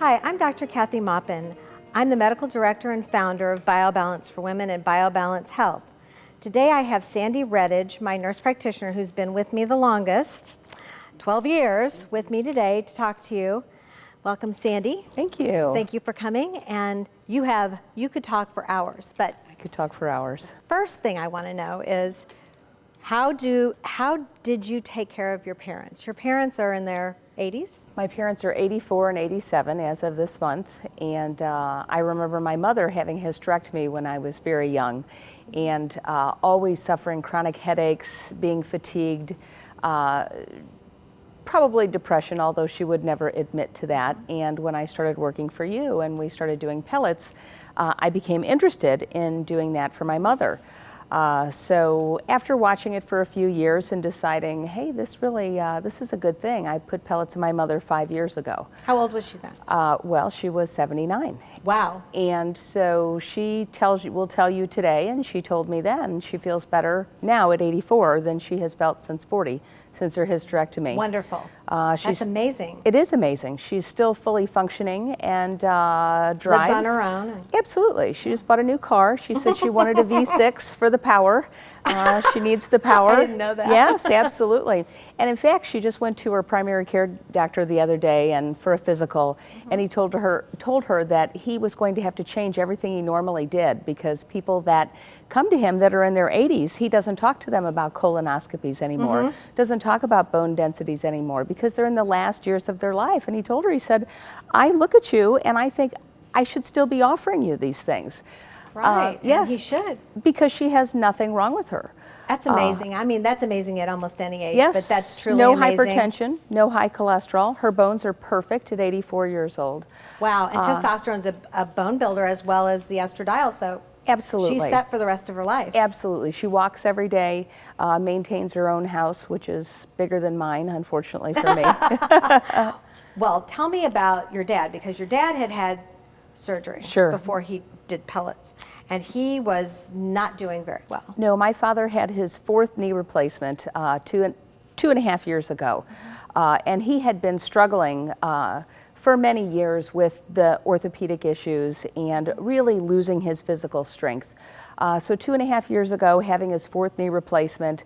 Hi, I'm Dr. Kathy Maupin. I'm the Medical Director and Founder of BioBalance for Women and BioBalance Health. Today I have Sandi Redhage, my nurse practitioner who's been with me the longest, 12 years with me today to talk to you. Welcome, Sandi. Thank you. Thank you for coming. And you could talk for hours, but I could talk for hours. First thing I want to know is how did you take care of your parents? Your parents are in their 80s? My parents are 84 and 87 as of this month, and I remember my mother having hysterectomy when I was very young, and always suffering chronic headaches, being fatigued, probably depression, although she would never admit to that. And when I started working for you and we started doing pellets, I became interested in doing that for my mother. So after watching it for a few years and deciding, hey, this is a good thing, I put pellets in my mother 5 years ago. How old was she then? Well, she was 79. Wow. And so she will tell you today, and she told me then, she feels better now at 84 than she has felt since 40, since her hysterectomy. Wonderful. That's amazing. It is amazing. She's still fully functioning and drives. Lives on her own. Absolutely. She just bought a new car. She said she wanted a V6 for the power. She needs the power. I didn't know that. Yes, absolutely. And in fact, she just went to her primary care doctor the other day and for a physical, and he told her that he was going to have to change everything he normally did, because people that come to him that are in their 80s, he doesn't talk to them about colonoscopies anymore, doesn't talk about bone densities anymore, because they're in the last years of their life. And he told her, he said, I look at you and I think I should still be offering you these things. Right. Yes. He should. Because she has nothing wrong with her. That's amazing. I mean, that's amazing at almost any age, yes, but that's truly no amazing. hypertension, no high cholesterol. Her bones are perfect at 84 years old. Wow, and testosterone's a bone builder as well as the estradiol, so absolutely. She's set for the rest of her life. Absolutely. She walks every day, maintains her own house, which is bigger than mine, unfortunately for me. Well, tell me about your dad, because your dad had surgery before he did pellets, and he was not doing very well. No, my father had his 4th knee replacement 2.5 years ago, and he had been struggling for many years with the orthopedic issues and really losing his physical strength. So 2.5 years ago, having his 4th knee replacement,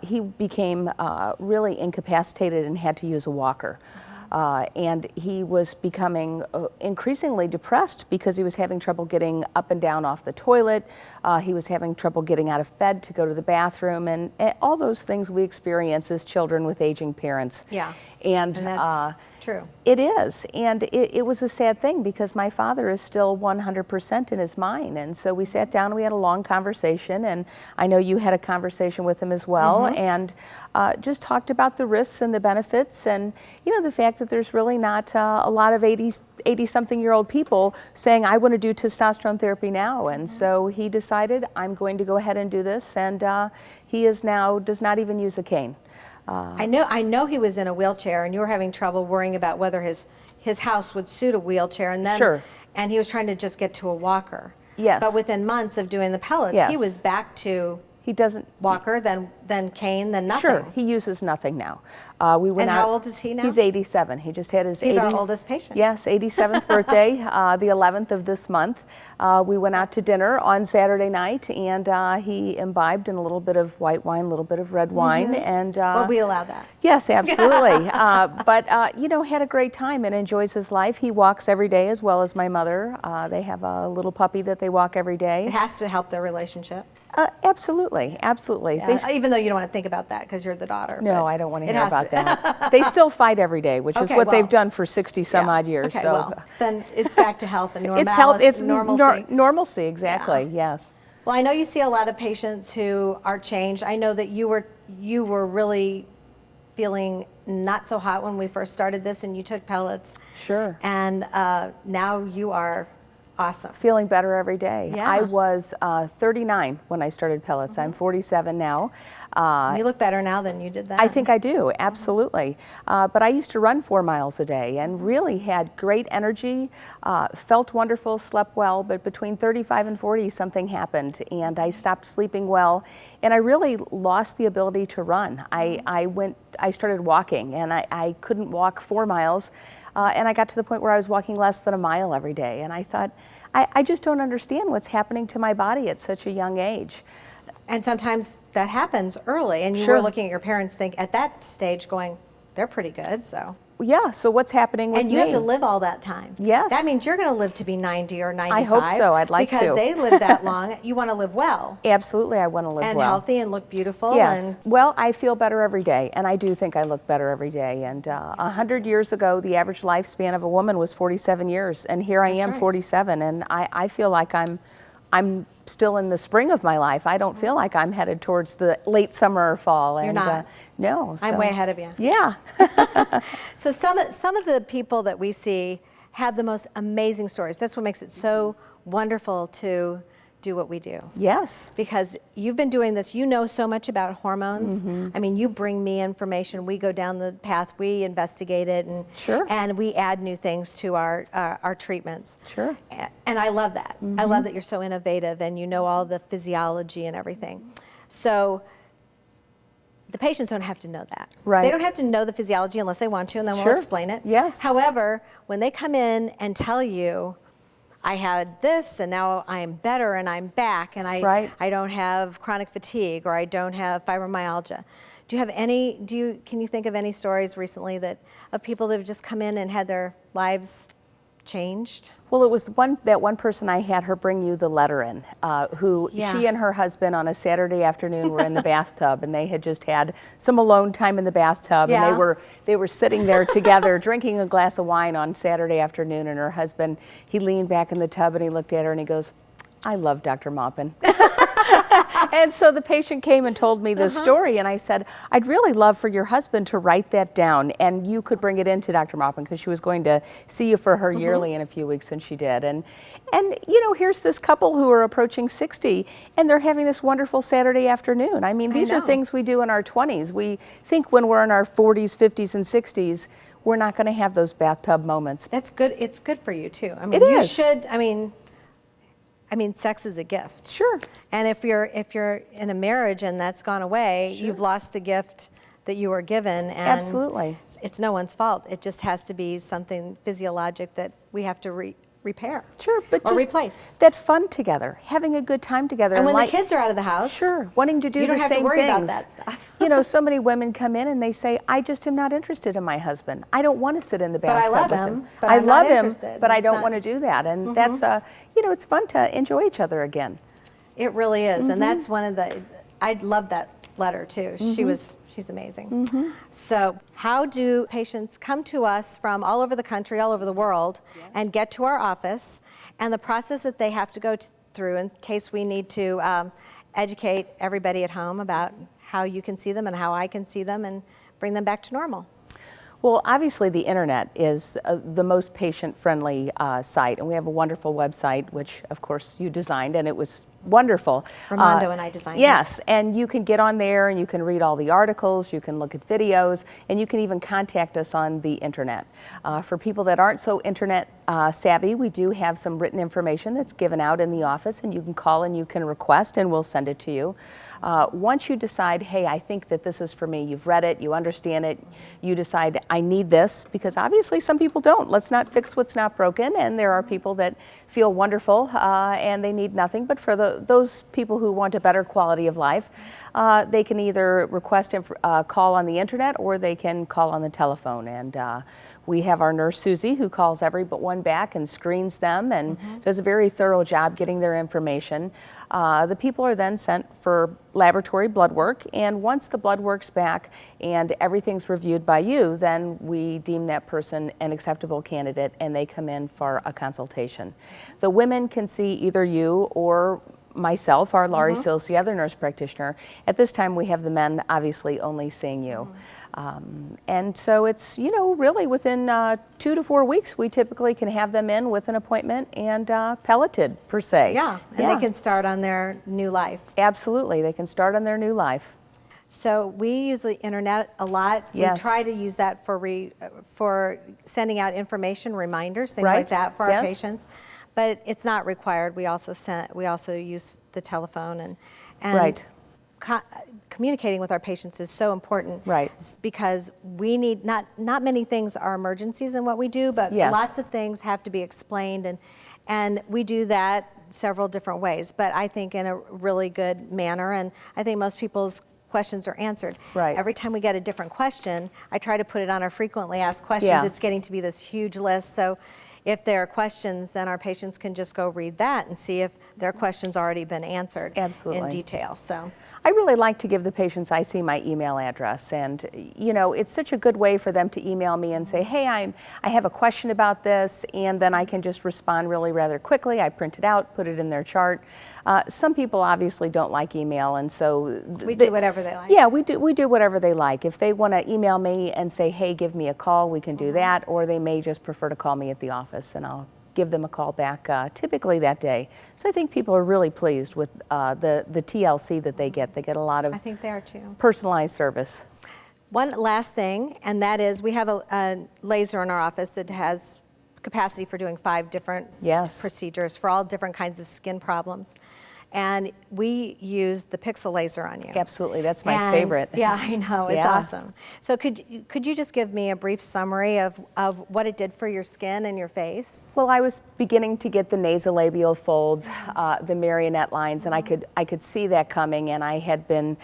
he became really incapacitated and had to use a walker. And he was becoming increasingly depressed because he was having trouble getting up and down off the toilet. He was having trouble getting out of bed to go to the bathroom, and all those things we experience as children with aging parents. Yeah, and that's true. It is, and it was a sad thing because my father is still 100% in his mind, and so we sat down and we had a long conversation, and I know you had a conversation with him as well, and just talked about the risks and the benefits, and the fact that there's really not a lot of 80-something-year-old people saying, I want to do testosterone therapy now, and so he decided, I'm going to go ahead and do this, and he is now does not even use a cane. I know he was in a wheelchair, and you were having trouble worrying about whether his house would suit a wheelchair, and then and he was trying to just get to a walker. Yes. But within months of doing the pellets, he was back to walker, then cane, then nothing. Sure, he uses nothing now. We went and out. How old is he now? He's 87. He just had his He's our oldest patient. Yes, 87th birthday, the 11th of this month. We went out to dinner on Saturday night, and he imbibed in a little bit of white wine, a little bit of red wine, and well, we allow that. Yes, absolutely. But had a great time and enjoys his life. He walks every day as well as my mother. They have a little puppy that they walk every day. It has to help their relationship. Absolutely, absolutely. Yeah, even though you don't want to think about that because you're the daughter. No, I don't want to hear about that. They still fight every day, which is what they've done for 60-some-odd years. Okay, so. well, then it's back to health and normality. It's normalcy. Normalcy, exactly, yes. Well, I know you see a lot of patients who are changed. I know that you were really feeling not so hot when we first started this, and you took pellets. Sure. And now you are awesome. Feeling better every day. Yeah. I was 39 when I started pellets. I'm 47 now. You look better now than you did then. I think I do, absolutely. But I used to run 4 miles a day and really had great energy, felt wonderful, slept well, but between 35 and 40 something happened and I stopped sleeping well and I really lost the ability to run. I started walking and I couldn't walk 4 miles. and I got to the point where I was walking less than a mile every day, and I thought, I just don't understand what's happening to my body at such a young age. And sometimes that happens early, and you Sure. were looking at your parents at that stage going, they're pretty good, so. Yeah, so what's happening with me? And you have to live all that time. Yes. That means you're going to live to be 90 or 95. I hope so. I'd like to. Because they live that long. You want to live well. Absolutely, I want to live And well. healthy and look beautiful. Yes. And Well, I feel better every day, and I do think I look better every day. And 100 years ago, the average lifespan of a woman was 47 years, and here I am, right. 47, and I feel like I'm still in the spring of my life. I don't feel like I'm headed towards the late summer or fall. You're And, not. No. I'm so- way ahead of you. Yeah. So some of the people that we see have the most amazing stories. That's what makes it so wonderful to do what we do. Yes. Because you've been doing this, you know so much about hormones. Mm-hmm. I mean, you bring me information, we go down the path, we investigate it, and Sure. and we add new things to our treatments. Sure. And I love that. I love that you're so innovative and you know all the physiology and everything. So the patients don't have to know that. Right. They don't have to know the physiology unless they want to, and then Sure. we'll explain it. Yes. However, when they come in and tell you, I had this and now I'm better and I'm back and Right. I don't have chronic fatigue or I don't have fibromyalgia. Can you think of any stories recently of people that have just come in and had their lives changed? Well, it was that one person I had her bring you the letter in, who Yeah. she and her husband on a Saturday afternoon were in the bathtub, and they had just had some alone time in the bathtub, Yeah. and they were sitting there together drinking a glass of wine on Saturday afternoon, and her husband, he leaned back in the tub and he looked at her and he goes, I love Dr. Maupin. And so the patient came and told me this story, and I said, I'd really love for your husband to write that down, and you could bring it in to Dr. Maupin, because she was going to see you for her yearly in a few weeks, and she did. And you know, here's this couple who are approaching 60, and they're having this wonderful Saturday afternoon. I mean, these are know. things we do in our 20s. We think when we're in our 40s, 50s, and 60s, we're not going to have those bathtub moments. That's good. It's good for you too. I mean, It you is. should. I mean, sex is a gift. Sure. And if you're in a marriage and that's gone away, you've lost the gift that you were given. And Absolutely. It's no one's fault. It just has to be something physiologic that we have to repair. Sure, but or just replace. that fun together, having a good time together. And when like, the kids are out of the house, sure, wanting to do you don't the have same to worry things. about that stuff. You know, so many women come in and they say, I just am not interested in my husband. I don't want to sit in the But I bathtub love with him, him. but I I'm not love him, interested. but I It's don't not- want to do that. And that's, you know, it's fun to enjoy each other again. It really is. And that's one of the, I love that letter too. She's amazing. So how do patients come to us from all over the country, all over the world, and get to our office, and the process that they have to go through in case we need to educate everybody at home about how you can see them and how I can see them and bring them back to normal? Well, obviously the internet is the most patient-friendly site, and we have a wonderful website, which of course you designed, and it was wonderful. Armando and I designed it. Yes, and you can get on there and you can read all the articles, you can look at videos, and you can even contact us on the internet. For people that aren't so internet savvy, we do have some written information that's given out in the office, and you can call and you can request, and we'll send it to you. Once you decide, hey, I think that this is for me, you've read it, you understand it, you decide, I need this, because obviously some people don't. Let's not fix what's not broken, and there are people that feel wonderful and they need nothing, but for those people who want a better quality of life, they can either request a call on the internet or they can call on the telephone. And we have our nurse, Susie, who calls every but one back and screens them and does a very thorough job getting their information. The people are then sent for laboratory blood work, and once the blood work's back and everything's reviewed by you, then we deem that person an acceptable candidate and they come in for a consultation. The women can see either you or myself, our Laurie Sills, the other nurse practitioner. At this time we have the men obviously only seeing you. And so it's, you know, really within 2 to 4 weeks, we typically can have them in with an appointment and pelleted, per se. Yeah, and they can start on their new life. Absolutely, they can start on their new life. So we use the internet a lot. Yes. We try to use that for sending out information, reminders, things Right. like that for our Yes. patients. But it's not required. We also use the telephone and Right. communicating with our patients is so important. Right. Because we need, not many things are emergencies in what we do, but Yes. lots of things have to be explained, and we do that several different ways, but I think in a really good manner, and I think most people's questions are answered. Right. Every time we get a different question, I try to put it on our frequently asked questions. Yeah. It's getting to be this huge list, so if there are questions, then our patients can just go read that and see if their question's already been answered. Absolutely. In detail. So I really like to give the patients I see my email address, and it's such a good way for them to email me and say, hey, I have a question about this, and then I can just respond really rather quickly. I print it out, put it in their chart. Some people obviously don't like email, and so we do whatever they like. Yeah, we do whatever they like. If they want to email me and say, hey, give me a call, we can do that, or they may just prefer to call me at the office, and I'll give them a call back typically that day. So I think people are really pleased with the TLC that they get. They get a lot of I think they are too. personalized service. One last thing, and that is we have a laser in our office that has capacity for doing 5 different Yes. procedures for all different kinds of skin problems. And we use the pixel laser on you. Absolutely, that's my And- favorite. Yeah, I know, it's Yeah. awesome. So could you just give me a brief summary of what it did for your skin and your face? Well, I was beginning to get the nasolabial folds, the marionette lines, and I could see that coming, and I had been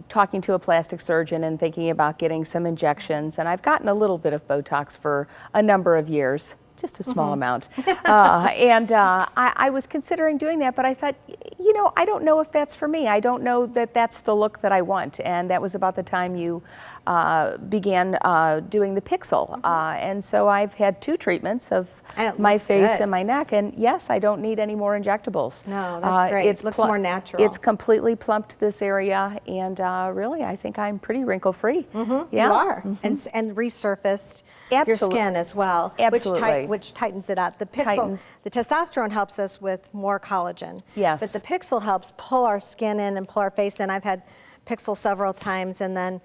talking to a plastic surgeon and thinking about getting some injections, and I've gotten a little bit of Botox for a number of years. Just a small amount. I was considering doing that, but I thought, I don't know if that's for me. I don't know that that's the look that I want. And that was about the time you began doing the pixel. And so I've had 2 treatments of And it my looks face good. and my neck. And yes, I don't need any more injectables. No, that's great. It looks more natural. It's completely plumped this area. And really, I think I'm pretty wrinkle-free. Yeah. You are, and resurfaced your Absolutely. skin as well, Absolutely. which tightens it up. The pixel, Tightens. the testosterone helps us with more collagen. Yes. But the pixel helps pull our skin in and pull our face in. I've had pixel several times, and then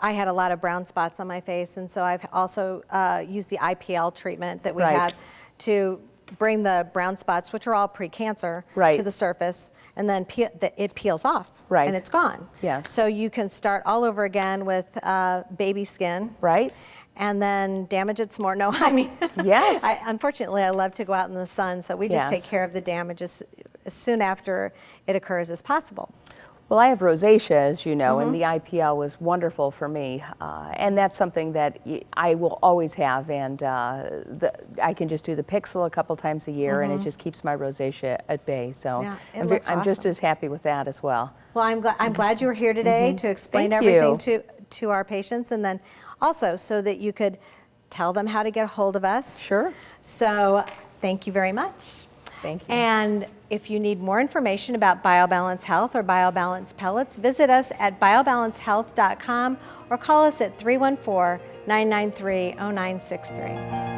I had a lot of brown spots on my face, and so I've also used the IPL treatment that we Right. had to bring the brown spots, which are all pre-cancer, Right. to the surface, and then it peels off, Right. and it's gone. Yes. So you can start all over again with baby skin. Right? And then damage it some more. No, I mean, Yes. Unfortunately, I love to go out in the sun, so we just take Yes. care of the damage as soon after it occurs as possible. Well, I have rosacea, as you know, and the IPL was wonderful for me, and that's something that I will always have, and I can just do the pixel a couple times a year, and it just keeps my rosacea at bay. So Yeah, it I'm, looks I'm just awesome. as happy with that as well. Well, I'm glad you were here today to explain Thank everything you. to our patients, and then also so that you could tell them how to get a hold of us. Sure. So thank you very much. Thank you. And if you need more information about BioBalance Health or BioBalance Pellets, visit us at biobalancehealth.com or call us at 314-993-0963.